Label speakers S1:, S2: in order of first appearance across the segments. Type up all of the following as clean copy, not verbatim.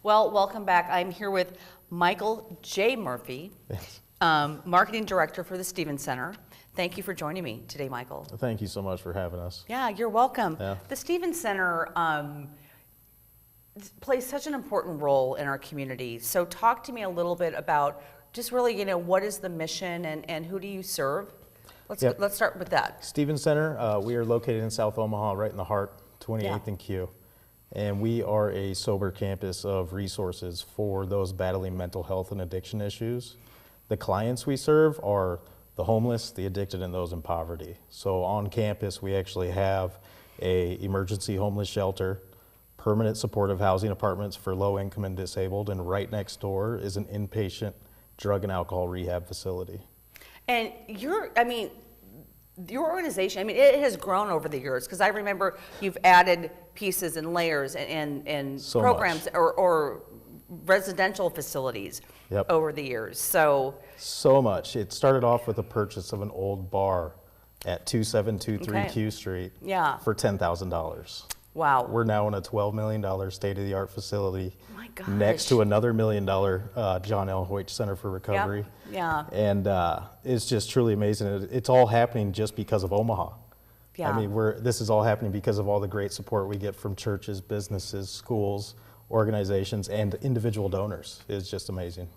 S1: Well, welcome back. I'm here with Michael J. Murphy,
S2: Yes.
S1: Marketing Director for the Stevens Center. Thank you for joining me today, Michael.
S2: Thank you so much for having us.
S1: Yeah, you're welcome.
S2: Yeah.
S1: The Stevens Center plays such an important role in our community. So talk to me a little bit about just really, what is the mission and who do you serve? Let's start with that.
S2: Stevens Center, we are located in South Omaha, right in the heart, 28th and Q. And we are a sober campus of resources for those battling mental health and addiction issues. The clients we serve are the homeless, the addicted, and those in poverty. So on campus, we actually have a emergency homeless shelter, permanent supportive housing apartments for low income and disabled, and right next door is an inpatient drug and alcohol rehab facility.
S1: And your organization, it has grown over the years, because I remember you've added pieces and layers and
S2: So
S1: programs or residential facilities over the years. So
S2: much. It started off with the purchase of an old bar at 2723 Q Street for $10,000.
S1: Wow.
S2: We're now in a $12 million state-of-the-art facility
S1: My gosh.
S2: next to another $1 million John L. Hoyt Center for Recovery.
S1: Yeah.
S2: And it's just truly amazing. It's all happening just because of Omaha.
S1: Yeah.
S2: I mean, this is all happening because of all the great support we get from churches, businesses, schools, organizations, and individual donors. It's just amazing.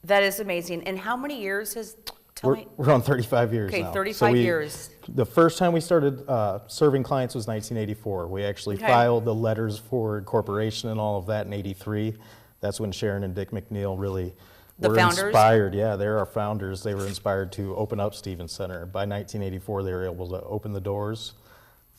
S1: That is amazing. And how many years has,
S2: We're on 35 years now.
S1: Okay, 35 years.
S2: The first time we started serving clients was 1984. We actually filed the letters for incorporation and all of that in '83. That's when Sharon and Dick McNeil really were inspired. Yeah, they're our founders. They were inspired to open up Stevens Center. By 1984, they were able to open the doors,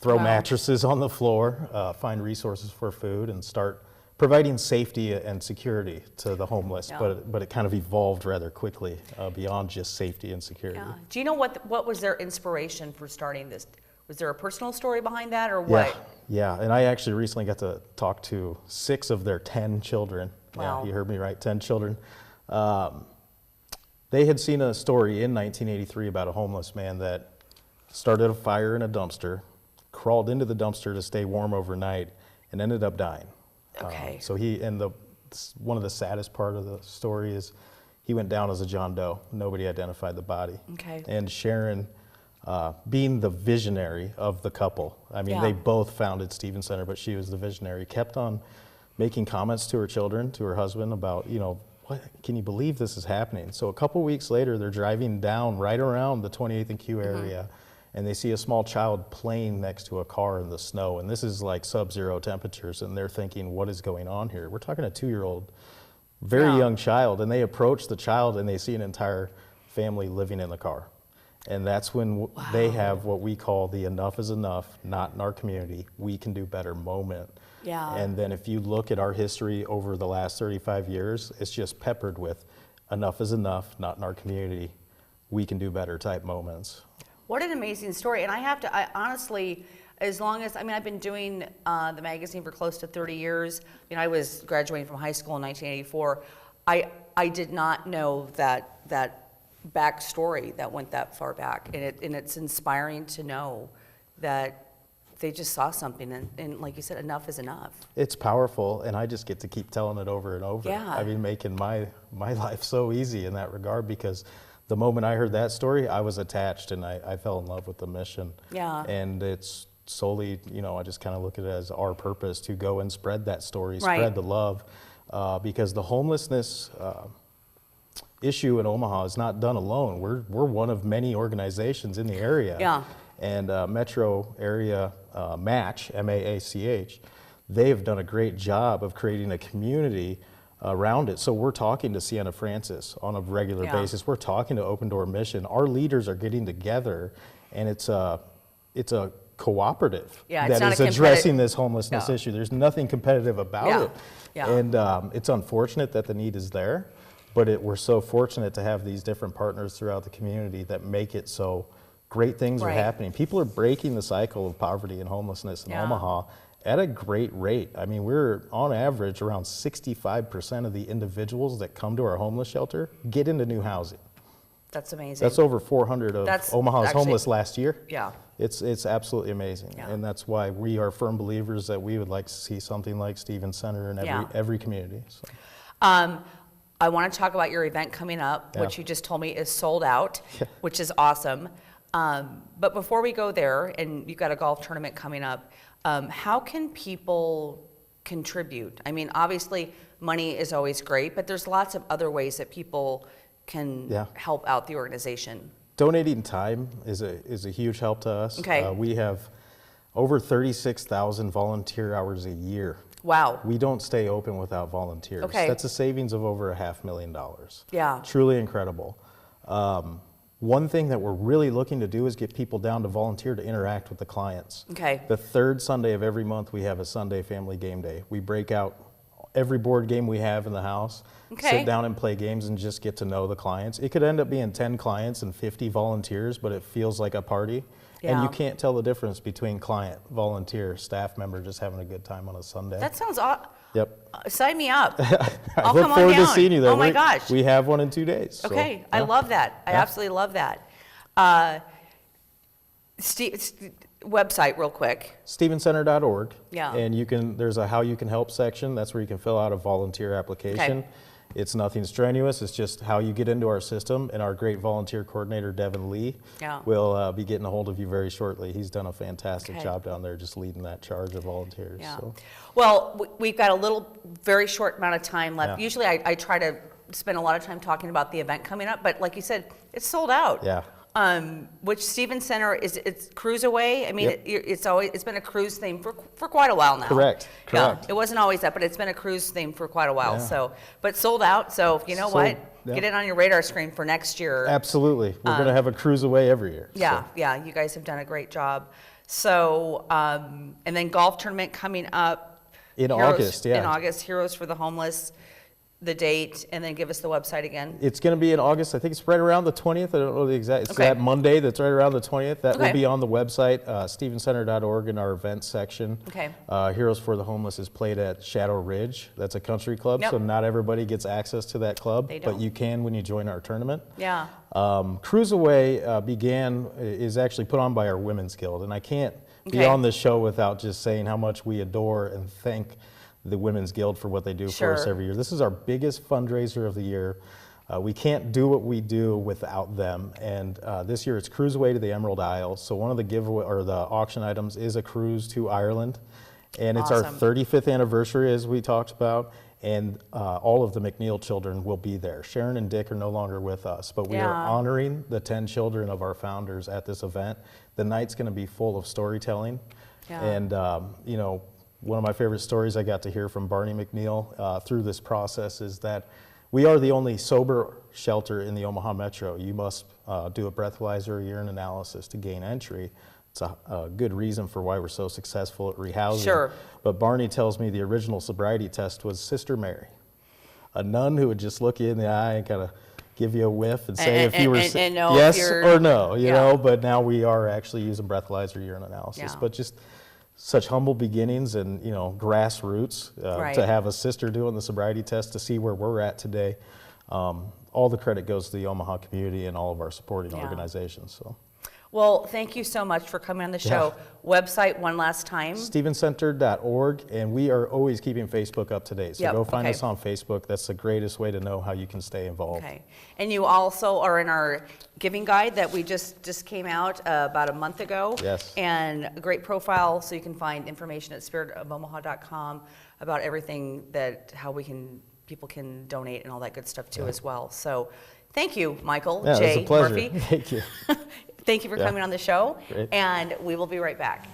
S2: throw mattresses on the floor, find resources for food, and start providing safety and security to the homeless. But it kind of evolved rather quickly beyond just safety and security.
S1: Yeah. Do you know what was their inspiration for starting this? Was there a personal story behind that, or what?
S2: Yeah, and I actually recently got to talk to 6 of their 10 children.
S1: Wow.
S2: Yeah, you heard me right, 10 children. They had seen a story in 1983 about a homeless man that started a fire in a dumpster, crawled into the dumpster to stay warm overnight, and ended up dying.
S1: Okay.
S2: So one of the saddest part of the story is he went down as a John Doe. Nobody identified the body.
S1: Okay.
S2: And Sharon, being the visionary of the couple, they both founded Stevens Center, but she was the visionary, kept on making comments to her children, to her husband about, what, can you believe this is happening? So a couple weeks later, they're driving down right around the 28th and Q area, and they see a small child playing next to a car in the snow. And this is like sub-zero temperatures, and they're thinking, what is going on here? We're talking a 2-year-old, very young child, and they approach the child and they see an entire family living in the car. And that's when they have what we call the enough is enough, not in our community, we can do better moment.
S1: Yeah.
S2: And then if you look at our history over the last 35 years, it's just peppered with enough is enough, not in our community, we can do better type moments.
S1: What an amazing story. And I honestly, as long as, I've been doing the magazine for close to 30 years. I was graduating from high school in 1984. I did not know that backstory that went that far back. And it's inspiring to know that they just saw something, and like you said, enough is enough.
S2: It's powerful, and I just get to keep telling it over and over.
S1: Yeah.
S2: Making my life so easy in that regard, because the moment I heard that story, I was attached, and I fell in love with the mission.
S1: Yeah.
S2: And it's solely, I just kind of look at it as our purpose to go and spread that story, spread the love, because the homelessness issue in Omaha is not done alone. We're one of many organizations in the area.
S1: Yeah.
S2: And Metro Area Match, MAACH, they have done a great job of creating a community around it. So we're talking to Sienna Francis on a regular basis. We're talking to Open Door Mission. Our leaders are getting together, and it's a cooperative that is addressing this homelessness issue. There's nothing competitive about it.
S1: Yeah.
S2: And it's unfortunate that the need is there, but we're so fortunate to have these different partners throughout the community that make it so great things are happening. People are breaking the cycle of poverty and homelessness in Omaha at a great rate. We're on average around 65% of the individuals that come to our homeless shelter get into new housing.
S1: That's amazing.
S2: That's over 400 of Omaha's homeless last year.
S1: Yeah.
S2: It's absolutely amazing.
S1: Yeah.
S2: And that's why we are firm believers that we would like to see something like Stevens Center in every community. So.
S1: I want to talk about your event coming up, which you just told me is sold out, which is awesome. But before we go there, and you've got a golf tournament coming up, how can people contribute? I mean, obviously money is always great, but there's lots of other ways that people can help out the organization.
S2: Donating time is a huge help to us.
S1: Okay.
S2: We have over 36,000 volunteer hours a year.
S1: Wow.
S2: We don't stay open without volunteers.
S1: Okay.
S2: That's a savings of over $500,000.
S1: Yeah.
S2: Truly incredible. One thing that we're really looking to do is get people down to volunteer to interact with the clients.
S1: Okay.
S2: The third Sunday of every month, we have a Sunday family game day. We break out every board game we have in the house, sit down and play games and just get to know the clients. It could end up being 10 clients and 50 volunteers, but it feels like a party. Yeah. And you can't tell the difference between client, volunteer, staff member just having a good time on a Sunday.
S1: That sounds awesome.
S2: Yep.
S1: Sign me up.
S2: I
S1: I'll
S2: look
S1: come on
S2: forward
S1: down.
S2: to seeing you there.
S1: Oh my gosh.
S2: We have one in 2 days.
S1: Okay.
S2: So,
S1: I love that. I absolutely love that. Website real quick.
S2: StevensCenter.org.
S1: Yeah.
S2: And there's a how you can help section. That's where you can fill out a volunteer application.
S1: Okay.
S2: It's nothing strenuous. It's just how you get into our system. And our great volunteer coordinator, Devin Lee, will be getting a hold of you very shortly. He's done a fantastic job down there just leading that charge of volunteers.
S1: Yeah.
S2: So.
S1: Well, we've got a very short amount of time left. Yeah. Usually I try to spend a lot of time talking about the event coming up, but like you said, it's sold out.
S2: Yeah.
S1: Which Stevens Center it's cruise away. I mean, it's been a cruise theme for quite a while now.
S2: Correct.
S1: Yeah, it wasn't always that, but it's been a cruise theme for quite a while. Yeah. So, but sold out. So you know what? Yeah. Get it on your radar screen for next year.
S2: Absolutely, we're going to have a cruise away every year.
S1: Yeah,
S2: so.
S1: yeah. You guys have done a great job. So, and then golf tournament coming up
S2: in August. Yeah,
S1: in August. Heroes for the Homeless. The date, and then give us the website again.
S2: It's going to be in August. I think it's right around the 20th. I don't know the exact. It's that Monday that's right around the 20th. That will be on the website, StevensCenter.org in our events section.
S1: Okay.
S2: Heroes for the Homeless is played at Shadow Ridge. That's a country club, so not everybody gets access to that club, but you can when you join our tournament.
S1: Yeah.
S2: Cruise Away is actually put on by our Women's Guild, and I can't be on this show without just saying how much we adore and thank the Women's Guild for what they do for us every year. This is our biggest fundraiser of the year. We can't do what we do without them. And this year it's Cruise Away to the Emerald Isle. So one of the giveaway or the auction items is a cruise to Ireland. And it's our 35th anniversary, as we talked about. And all of the McNeil children will be there. Sharon and Dick are no longer with us, but we are honoring the 10 children of our founders at this event. The night's going to be full of storytelling. Yeah. And, you know, one of my favorite stories I got to hear from Barney McNeil through this process is that we are the only sober shelter in the Omaha Metro. You must do a breathalyzer or urine analysis to gain entry. It's a good reason for why we're so successful at rehousing. Sure. But Barney tells me the original sobriety test was Sister Mary, a nun who would just look you in the eye and kind of give you a whiff and say if you were yes or no, you know. But now we are actually using breathalyzer urine analysis. But just such humble beginnings and, you know, grassroots to have a sister doing the sobriety test to see where we're at today. All the credit goes to the Omaha community and all of our supporting organizations. So.
S1: Well, thank you so much for coming on the show. Website one last time.
S2: StevensCenter.org, and we are always keeping Facebook up to date. So go find us on Facebook. That's the greatest way to know how you can stay involved. Okay.
S1: And you also are in our giving guide that we just came out about a month ago.
S2: Yes.
S1: And a great profile, so you can find information at spiritofomaha.com about everything how people can donate and all that good stuff too as well. So thank you, Michael J.
S2: It was a pleasure.
S1: Murphy.
S2: Thank you.
S1: Thank you for coming on the show.
S2: Great.
S1: And we will be right back.